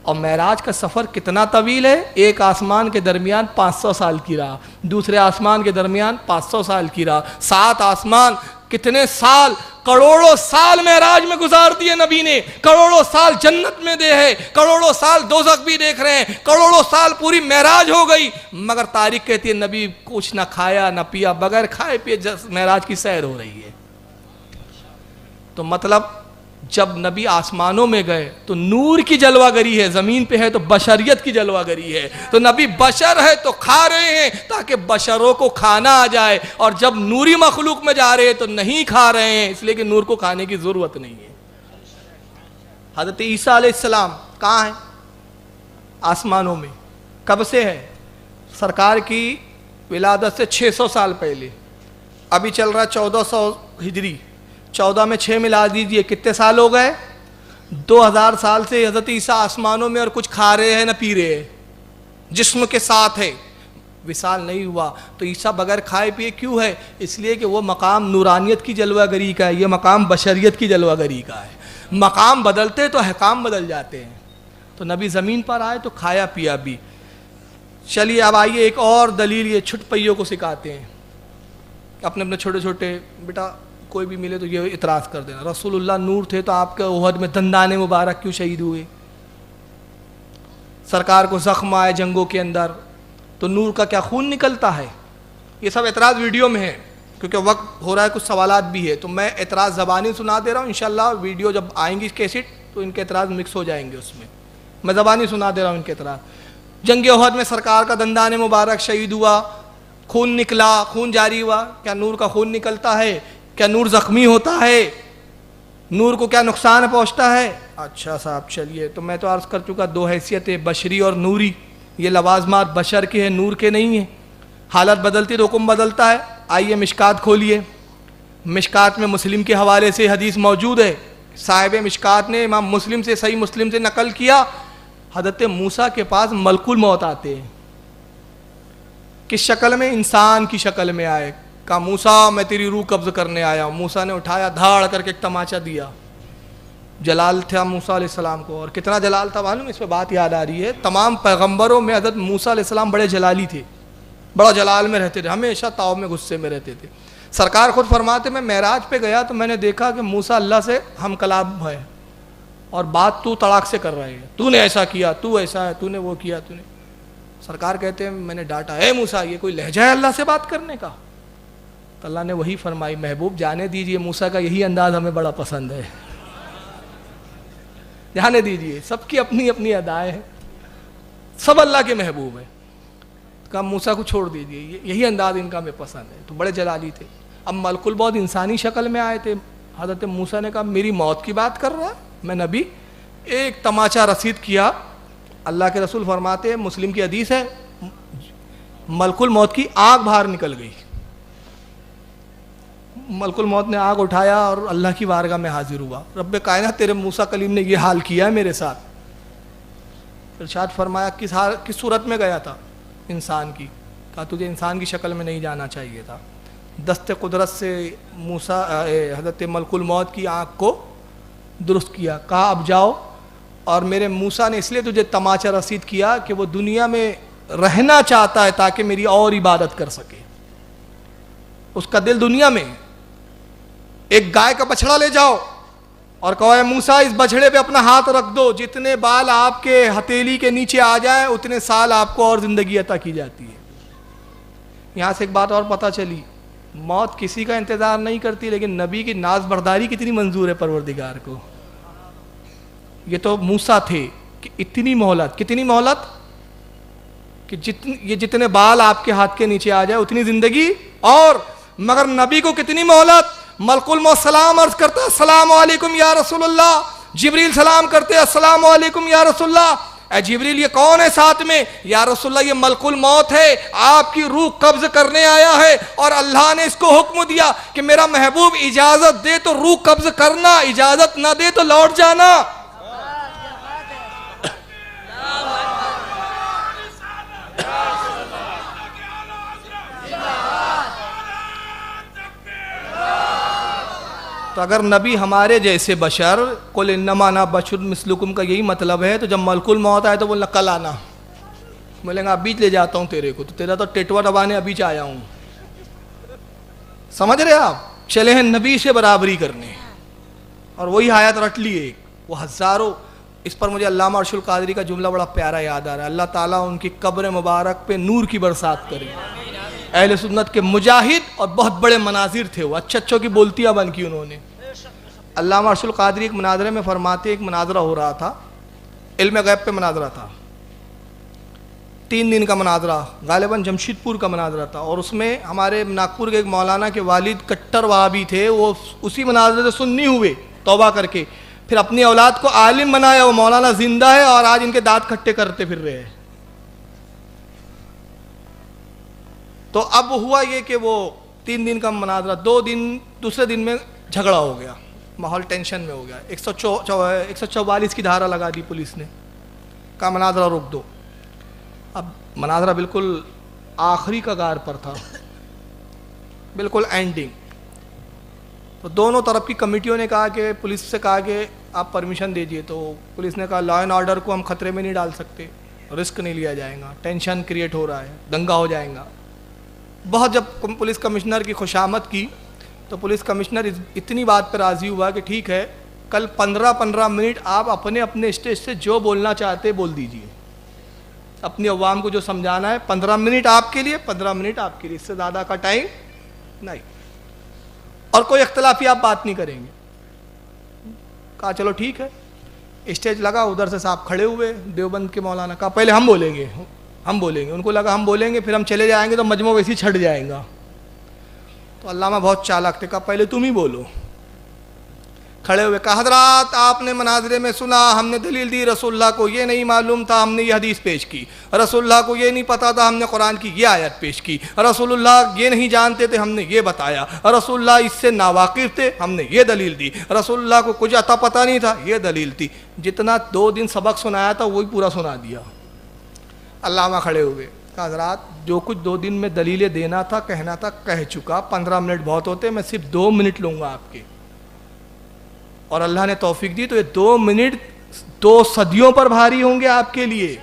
اور معراج کا سفر کتنا طویل ہے, ایک آسمان کے درمیان 500 سال کی راہ, دوسرے آسمان کے درمیان 500 سال کی راہ, 7 آسمان, کتنے سال, کروڑوں سال معراج میں گزار دیے نبی نے, کروڑوں سال جنت میں دے ہے, کروڑوں سال دوزخ بھی دیکھ رہے ہیں, کروڑوں سال پوری معراج ہو گئی, مگر تاریخ کہتی ہے نبی کچھ نہ کھایا نہ پیا, بغیر کھائے پیے معراج کی سیر ہو رہی ہے. تو مطلب جب نبی آسمانوں میں گئے تو نور کی جلوہ گری ہے, زمین پہ ہے تو بشریت کی جلوہ گری ہے. تو نبی بشر ہے تو کھا رہے ہیں تاکہ بشروں کو کھانا آ جائے, اور جب نوری مخلوق میں جا رہے ہیں تو نہیں کھا رہے ہیں اس لیے کہ نور کو کھانے کی ضرورت نہیں ہے. حضرت عیسیٰ علیہ السلام کہاں ہیں؟ آسمانوں میں. کب سے ہے؟ سرکار کی ولادت سے 600 سال پہلے. ابھی چل رہا 1400 ہجری, 14 میں 6 ملا دیجئے, کتنے سال ہو گئے؟ 2000 سال سے حضرت عیسیٰ آسمانوں میں اور کچھ کھا رہے ہیں نہ پی رہے ہیں, جسم کے ساتھ ہے, وصال نہیں ہوا. تو عیسیٰ بغیر کھائے پیے کیوں ہے؟ اس لیے کہ وہ مقام نورانیت کی جلوہ گری کا ہے, یہ مقام بشریت کی جلوہ گری کا ہے. مقام بدلتے تو احکام بدل جاتے ہیں. تو نبی زمین پر آئے تو کھایا پیا بھی. چلیے اب آئیے ایک اور دلیل یہ چھٹ پئیوں کو سکھاتے ہیں. اپنے اپنے چھوٹے چھوٹے, بیٹا کوئی بھی ملے تو یہ اعتراض کر دینا, رسول اللہ نور تھے تو آپ کے احد میں دندان مبارک کیوں شہید ہوئے؟ سرکار کو زخم آئے جنگوں کے اندر تو نور کا کیا خون نکلتا ہے؟ یہ سب اعتراض ویڈیو میں ہے, کیونکہ وقت ہو رہا ہے, کچھ سوالات بھی ہے, تو میں اعتراض زبانی سنا دے رہا ہوں. انشاءاللہ ویڈیو جب آئیں گی کیسٹ تو ان کے اعتراض مکس ہو جائیں گے اس میں زبانی سنا دے رہا ہوں ان کے اعتراض. جنگ احد میں سرکار کا دندان مبارک شہید ہوا, خون نکلا, خون جاری ہوا, کیا نور کا خون نکلتا ہے؟ کیا نور زخمی ہوتا ہے؟ نور کو کیا نقصان پہنچتا ہے؟ اچھا صاحب چلیے, تو میں تو عرض کر چکا 2 حیثیتیں, بشری اور نوری. یہ لوازمات بشر کے ہیں, نور کے نہیں ہیں. حالت بدلتی تو حکم بدلتا ہے. آئیے مشکات کھولیے. مشکات میں مسلم کے حوالے سے حدیث موجود ہے. صاحب مشکات نے امام مسلم سے, صحیح مسلم سے نقل کیا, حضرت موسیٰ کے پاس ملک الموت آتے ہیں. کس شکل میں؟ انسان کی شکل میں آئے. کہا موسیٰ میں تیری روح قبض کرنے آیا ہوں. موسیٰ نے اٹھایا, دھاڑ کر کے ایک تماچا دیا. جلال تھا موسیٰ علیہ السلام کو, اور کتنا جلال تھا معلوم, اس پہ بات یاد آ رہی ہے. تمام پیغمبروں میں حضرت موسیٰ علیہ السلام بڑے جلالی تھے, بڑا جلال میں رہتے تھے, ہمیشہ تعاون میں غصے میں رہتے تھے. سرکار خود فرماتے میں معراج پہ گیا تو میں نے دیکھا کہ موسیٰ اللہ سے ہم کلام ہے, اور بات تو تڑاک سے کر رہے ہیں, تو نے ایسا کیا, تو ایسا ہے, تو نے وہ کیا, تو نے. سرکار کہتے ہیں میں نے ڈانٹا, اے موسیٰ یہ کوئی لہجہ ہے اللہ سے بات کرنے کا؟ تو اللہ نے وہی فرمائی, محبوب جانے دیجئے, موسیٰ کا یہی انداز ہمیں بڑا پسند ہے, جانے دیجئے, سب کی اپنی اپنی ادائیں ہیں, سب اللہ کے محبوب ہیں. کہا موسیٰ کو چھوڑ دیجئے, یہی انداز ان کا ہمیں پسند ہے. تو بڑے جلالی تھے. اب ملک الموت انسانی شکل میں آئے تھے. حضرت موسیٰ نے کہا میری موت کی بات کر رہا ہے, میں نبی. ایک تماچا رسید کیا. اللہ کے رسول فرماتے ہیں, مسلم کی حدیث ہے, ملک الموت کی آنکھ باہر نکل گئی. ملک الموت نے آگ اٹھایا اور اللہ کی بارگاہ میں حاضر ہوا, رب کائنات تیرے موسیٰ کلیم نے یہ حال کیا ہے میرے ساتھ. ارشاد فرمایا کس صورت میں گیا تھا؟ انسان کی. کہا تجھے انسان کی شکل میں نہیں جانا چاہیے تھا. دست قدرت سے موسیٰ حضرت ملک الموت کی آنکھ کو درست کیا. کہا اب جاؤ, اور میرے موسیٰ نے اس لیے تجھے تماچا رسید کیا کہ وہ دنیا میں رہنا چاہتا ہے تاکہ میری اور عبادت کر سکے. اس کا دل دنیا میں. ایک گائے کا بچڑا لے جاؤ اور کہو اے موسیٰ اس بچڑے پہ اپنا ہاتھ رکھ دو, جتنے بال آپ کے ہتھیلی کے نیچے آ جائیں اتنے سال آپ کو اور زندگی عطا کی جاتی ہے. یہاں سے ایک بات اور پتہ چلی, موت کسی کا انتظار نہیں کرتی, لیکن نبی کی ناز برداری کتنی منظور ہے پروردگار کو. یہ تو موسیٰ تھے کہ اتنی مہلت, کتنی مہلت کہ یہ جتنے بال آپ کے ہاتھ کے نیچے آ جائے اتنی زندگی. اور مگر نبی کو کتنی مہلت. ملک الموت سلام عرض کرتا السلام علیکم یا رسول اللہ. جبریل سلام کرتے السلام علیکم یا رسول اللہ. اے جبریل یہ کون ہے ساتھ میں؟ یا رسول اللہ یہ ملک الموت ہے, آپ کی روح قبض کرنے آیا ہے, اور اللہ نے اس کو حکم دیا کہ میرا محبوب اجازت دے تو روح قبض کرنا, اجازت نہ دے تو لوٹ جانا. تو اگر نبی ہمارے جیسے بشر, قل انما انا بشر مثلکم کا یہی مطلب ہے, تو جب ملک الموت آئے تو بولنا کل آنا. بولیں گا ابھی لے جاتا ہوں تیرے کو, تو تیرا تو ٹیٹوا دبانے ابھی آیا ہوں. سمجھ رہے آپ؟ چلے ہیں نبی سے برابری کرنے, اور وہی آیت رٹ لی ایک, وہ ہزاروں. اس پر مجھے علامہ ارشد القادری کا جملہ بڑا پیارا یاد آ رہا ہے. اللہ تعالیٰ ان کی قبر مبارک پہ نور کی برسات کرے. اہل سنت کے مجاہد اور بہت بڑے مناظر تھے وہ, اچھوں کی بولتیاں بن کی انہوں نے. علامہ ارشد القادری ایک مناظرے میں فرماتے, ایک مناظرہ ہو رہا تھا, علم غیب پہ مناظرہ تھا, 3 دن کا مناظرہ, غالباً جمشید پور کا مناظرہ تھا. اور اس میں ہمارے ناگپور کے ایک مولانا کے والد کٹر وہابی تھے, وہ اسی مناظرے سے سنی ہوئے توبہ کر کے پھر اپنی اولاد کو عالم بنایا. وہ مولانا زندہ ہے اور آج ان کے دانت کھٹے کرتے پھر رہے ہیں. تو اب ہوا یہ کہ وہ 3 دن کا مناظرہ, 2 دن دوسرے دن میں جھگڑا ہو گیا, ماحول ٹینشن میں ہو گیا. 144 کی دھارا لگا دی پولیس نے, کہا مناظرہ روک دو. اب مناظرہ بالکل آخری کگار پر تھا, بالکل اینڈنگ. تو دونوں طرف کی کمیٹیوں نے کہا کہ پولیس سے کہا کہ آپ پرمیشن دیجئے. تو پولیس نے کہا لا اینڈ آرڈر کو ہم خطرے میں نہیں ڈال سکتے, رسک نہیں لیا جائے گا, ٹینشن کریٹ ہو رہا ہے, دنگا ہو جائے گا. بہت جب پولیس کمشنر کی خوشامد کی تو پولیس کمشنر اتنی بات پہ راضی ہوا کہ ٹھیک ہے, کل 15 منٹ آپ اپنے اسٹیج سے جو بولنا چاہتے بول دیجئے. اپنی عوام کو جو سمجھانا ہے 15 منٹ آپ کے لیے, 15 منٹ آپ کے لیے, اس سے زیادہ کا ٹائم نہیں, اور کوئی اختلافی آپ بات نہیں کریں گے. کہا چلو ٹھیک ہے. اسٹیج لگا, ادھر سے صاحب کھڑے ہوئے دیوبند کے مولانا, کہا پہلے ہم بولیں گے. ان کو لگا ہم بولیں گے پھر ہم چلے جائیں گے تو مجمع ویسے ہی چھٹ جائے گا. تو علامہ بہت چالاک تھے, کہا پہلے تم ہی بولو. کھڑے ہوئے, کہا حضرات آپ نے مناظرے میں سنا, ہم نے دلیل دی, رسول اللہ کو یہ نہیں معلوم تھا, ہم نے یہ حدیث پیش کی. رسول اللہ کو یہ نہیں پتا تھا, ہم نے قرآن کی یہ آیت پیش کی. رسول اللہ یہ نہیں جانتے تھے, ہم نے یہ بتایا. رسول اللہ اس سے ناواقف تھے, ہم نے یہ دلیل دی. رسول اللہ کو کچھ عطا پتہ نہیں تھا, یہ دلیل تھی. جتنا 2 دن سبق سنایا تھا وہی پورا سنا دیا. علامہ کھڑے ہوئے, کہا حضرات جو کچھ 2 دن میں دلیلیں دینا تھا, کہنا تھا, کہہ چکا. 15 منٹ بہت ہوتے, میں صرف 2 منٹ لوں گا آپ کے, اور اللہ نے توفیق دی تو یہ 2 منٹ 2 صدیوں پر بھاری ہوں گے آپ کے لیے.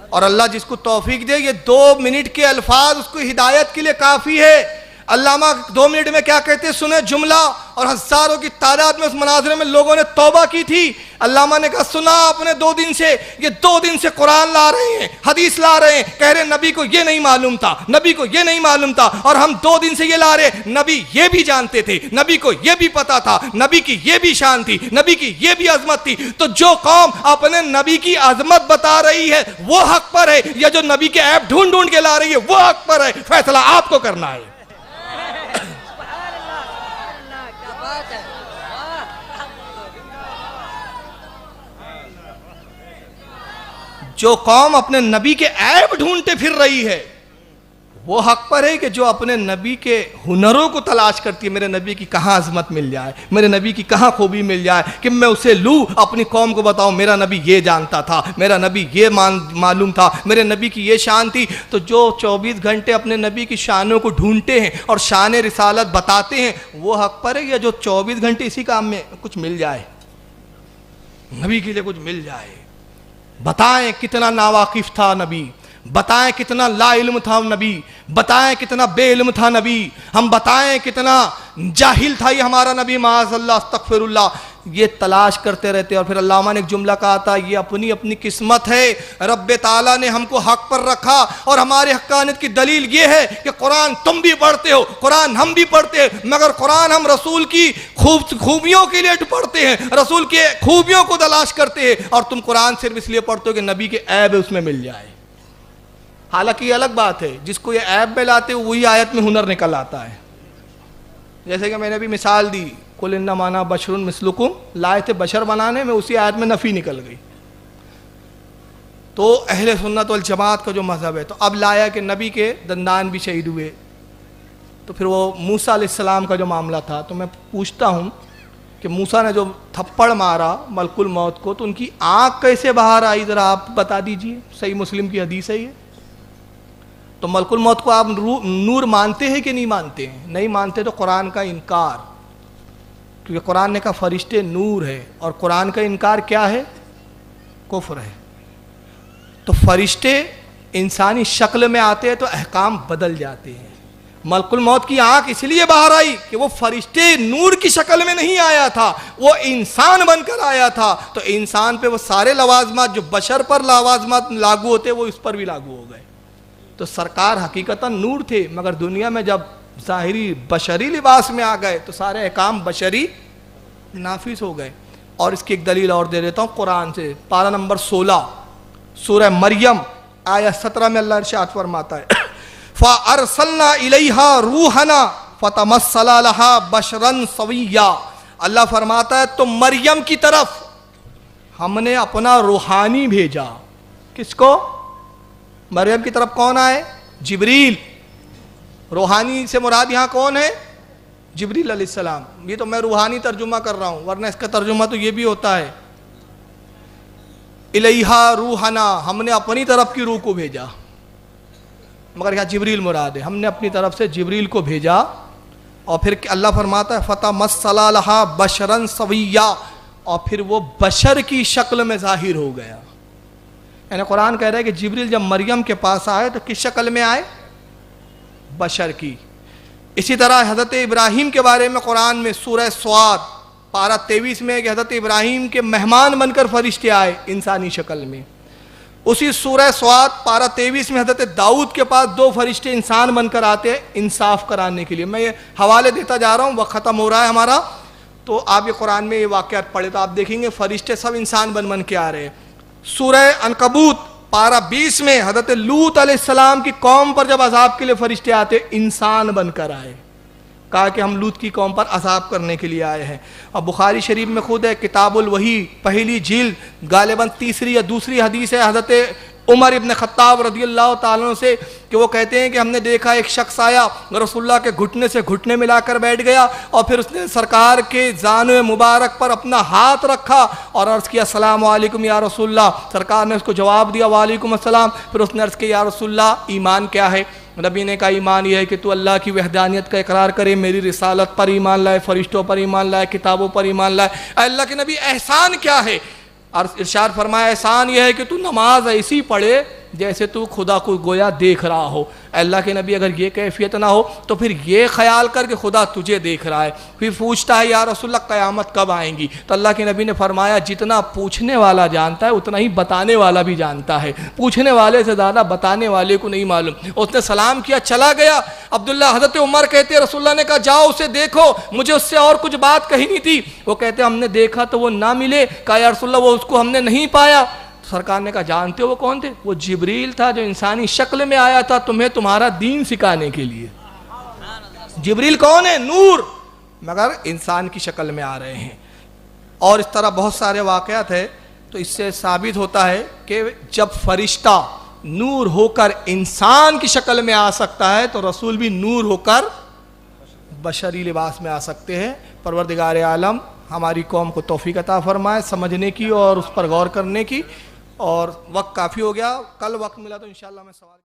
اور اللہ جس کو توفیق دے, یہ 2 منٹ کے الفاظ اس کو ہدایت کے لیے کافی ہے. علامہ 2 منٹ میں کیا کہتے سنیں جملہ, اور ہزاروں کی تعداد میں اس مناظرے میں لوگوں نے توبہ کی تھی. علامہ نے کہا سنا آپ نے 2 دن سے, یہ 2 دن سے قرآن لا رہے ہیں, حدیث لا رہے ہیں, کہہ رہے ہیں نبی کو یہ نہیں معلوم تھا, نبی کو یہ نہیں معلوم تھا, اور ہم 2 دن سے یہ لا رہے ہیں. نبی یہ بھی جانتے تھے, نبی کو یہ بھی پتا تھا, نبی کی یہ بھی شان تھی, نبی کی یہ بھی عظمت تھی. تو جو قوم اپنے نبی کی عظمت بتا رہی ہے وہ حق پر ہے, یا جو نبی کے عیب ڈھونڈ ڈھونڈ کے لا رہی ہے وہ حق پر ہے. فیصلہ آپ کو کرنا ہے. جو قوم اپنے نبی کے عیب ڈھونڈتے پھر رہی ہے وہ حق پر ہے کہ جو اپنے نبی کے ہنروں کو تلاش کرتی ہے، میرے نبی کی کہاں عظمت مل جائے، میرے نبی کی کہاں خوبی مل جائے کہ میں اسے لوں، اپنی قوم کو بتاؤں میرا نبی یہ جانتا تھا، میرا نبی یہ معلوم تھا، میرے نبی کی یہ شان تھی. تو جو 24 گھنٹے اپنے نبی کی شانوں کو ڈھونڈتے ہیں اور شان رسالت بتاتے ہیں، وہ حق پر ہے یا جو 24 گھنٹے اسی کام میں کچھ مل جائے، نبی کے لیے کچھ مل جائے. بتائیں کتنا ناواقف تھا نبی، بتائیں کتنا لا علم تھا نبی، بتائیں کتنا بے علم تھا نبی، ہم بتائیں کتنا جاہل تھا یہ ہمارا نبی، معاذ اللہ استغفر اللہ. یہ تلاش کرتے رہتے. اور پھر علامہ نے ایک جملہ کہا تھا، یہ اپنی اپنی قسمت ہے، رب تعالیٰ نے ہم کو حق پر رکھا، اور ہمارے حقانیت کی دلیل یہ ہے کہ قرآن تم بھی پڑھتے ہو، قرآن ہم بھی پڑھتے ہیں، مگر قرآن ہم رسول کی خوبیوں کے لیے پڑھتے ہیں، رسول کے خوبیوں کو تلاش کرتے ہیں، اور تم قرآن صرف اس لیے پڑھتے ہو کہ نبی کے عیب اس میں مل جائے. حالانکہ یہ الگ بات ہے، جس کو یہ عیب میں لاتے وہی آیت میں ہنر نکل آتا ہے. جیسے کہ میں نے بھی مثال دی، قل انما انا بشر مثلکم، لائے تھے بشر بنانے میں، اسی آیت میں نفی نکل گئی. تو اہل سنت والجماعت کا جو مذہب ہے، تو اب لایا کہ نبی کے دندان بھی شہید ہوئے. تو پھر وہ موسیٰ علیہ السلام کا جو معاملہ تھا، تو میں پوچھتا ہوں کہ موسیٰ نے جو تھپڑ مارا ملک الموت کو، تو ان کی آنکھ کیسے باہر آئی، ذرا آپ بتا دیجئے. صحیح مسلم کی حدیث ہے یہ. تو ملک الموت کو آپ نور مانتے ہیں کہ نہیں مانتے ہیں؟ نہیں مانتے تو قرآن کا انکار، کیونکہ قرآن نے کہا فرشتے نور ہے، اور قرآن کا انکار کیا ہے؟ کفر ہے. تو فرشتے انسانی شکل میں آتے ہیں تو احکام بدل جاتے ہیں. ملک الموت کی آنکھ اس لیے باہر آئی کہ وہ فرشتے نور کی شکل میں نہیں آیا تھا، وہ انسان بن کر آیا تھا. تو انسان پہ وہ سارے لوازمات جو بشر پر لوازمات لاگو ہوتے وہ اس پر بھی لاگو ہو گئے. تو سرکار حقیقتاً نور تھے، مگر دنیا میں جب ظاہری بشری لباس میں آ گئے تو سارے احکام بشری نافذ ہو گئے. اور اس کی ایک دلیل اور دے دیتا ہوں قرآن سے. پارہ نمبر 16 سورہ مریم آیت 17 میں اللہ ارشاد فرماتا ہے، فَأَرْسَلْنَا إِلَيْهَا رُوحَنَا فَتَمَثَّلَ لَهَا بَشْرًا سَوِيًّا. اللہ فرماتا ہے تو مریم کی طرف ہم نے اپنا روحانی بھیجا. کس کو؟ مریم کی طرف کون آئے؟ جبریل. روحانی سے مراد یہاں کون ہے؟ جبریل علیہ السلام. یہ تو میں روحانی ترجمہ کر رہا ہوں، ورنہ اس کا ترجمہ تو یہ بھی ہوتا ہے الیہا روحنا، ہم نے اپنی طرف کی روح کو بھیجا، مگر یہاں جبریل مراد ہے. ہم نے اپنی طرف سے جبریل کو بھیجا. اور پھر اللہ فرماتا ہے فَتَمَثَّلَ لَهَا بَشْرًا سَوِيًّا، اور پھر وہ بشر کی شکل میں ظاہر ہو گیا. یعنی قرآن کہہ رہا ہے کہ جبریل جب مریم کے پاس آئے تو کس شکل میں آئے؟ بشر کی. اسی طرح حضرت ابراہیم کے بارے میں قرآن میں سورہ سواد پارہ 23 میں کہ حضرت ابراہیم کے مہمان بن کر فرشتے آئے انسانی شکل میں. اسی سورہ سواد پارہ 23 میں حضرت داؤد کے پاس 2 فرشتے انسان بن کر آتے ہیں انصاف کرانے کے لیے. میں یہ حوالے دیتا جا رہا ہوں، وقت ختم ہو رہا ہے ہمارا. تو آپ یہ قرآن میں یہ واقعات پڑھے تو آپ دیکھیں گے فرشتے سب انسان بن کے آ رہے ہیں. سورہ عنکبوت پارہ 20 میں حضرت لوط علیہ السلام کی قوم پر جب عذاب کے لیے فرشتے آتے انسان بن کر آئے، کہا کہ ہم لوط کی قوم پر عذاب کرنے کے لیے آئے ہیں. اور بخاری شریف میں خود ہے کتاب الوحی پہلی جلد غالباً 3 یا 2 حدیث ہے حضرت عمر ابن خطاب رضی اللہ تعالیٰ عنہ سے کہ وہ کہتے ہیں کہ ہم نے دیکھا ایک شخص آیا رسول اللہ کے گھٹنے سے گھٹنے ملا کر بیٹھ گیا، اور پھر اس نے سرکار کے زانو مبارک پر اپنا ہاتھ رکھا اور عرض کیا السلام علیکم یا رسول اللہ. سرکار نے اس کو جواب دیا وعلیکم السلام. پھر اس نے عرض کیا یا رسول اللہ ایمان کیا ہے؟ نبی نے کہا ایمان یہ ہے کہ تو اللہ کی وحدانیت کا اقرار کرے، میری رسالت پر ایمان لائے، فرشتوں پر ایمان لائے، کتابوں پر ایمان لائے. اے اللہ کے نبی احسان کیا ہے؟ ارشاد فرمایا احسان یہ ہے کہ تو نماز ایسی پڑھے جیسے تو خدا کو گویا دیکھ رہا ہو. اللہ کے نبی اگر یہ کیفیت نہ ہو تو پھر یہ خیال کر کہ خدا تجھے دیکھ رہا ہے. پھر پوچھتا ہے یا رسول اللہ قیامت کب آئیں گی؟ تو اللہ کے نبی نے فرمایا جتنا پوچھنے والا جانتا ہے اتنا ہی بتانے والا بھی جانتا ہے. پوچھنے والے سے زیادہ بتانے والے کو نہیں معلوم. اس نے سلام کیا چلا گیا. عبداللہ حضرت عمر کہتے ہیں رسول اللہ نے کہا جاؤ اسے دیکھو، مجھے اس سے اور کچھ بات کہنی تھی. وہ کہتے ہم نے دیکھا تو وہ نہ ملے. کہا یا رسول اللہ وہ اس کو ہم نے نہیں پایا. سرکار نے کہا جانتے ہو وہ کون تھے؟ وہ جبریل تھا جو انسانی شکل میں آیا تھا تمہیں تمہارا دین سکھانے کے لیے. جبریل کون ہے؟ نور، مگر انسان کی شکل میں آ رہے ہیں. اور اس طرح بہت سارے واقعات ہیں. تو اس سے ثابت ہوتا ہے کہ جب فرشتہ نور ہو کر انسان کی شکل میں آ سکتا ہے تو رسول بھی نور ہو کر بشری لباس میں آ سکتے ہیں. پروردگار عالم ہماری قوم کو توفیق عطا فرمائے سمجھنے کی اور اس پر غور کرنے کی. اور وقت کافی ہو گیا, کل وقت ملا تو انشاءاللہ میں سوال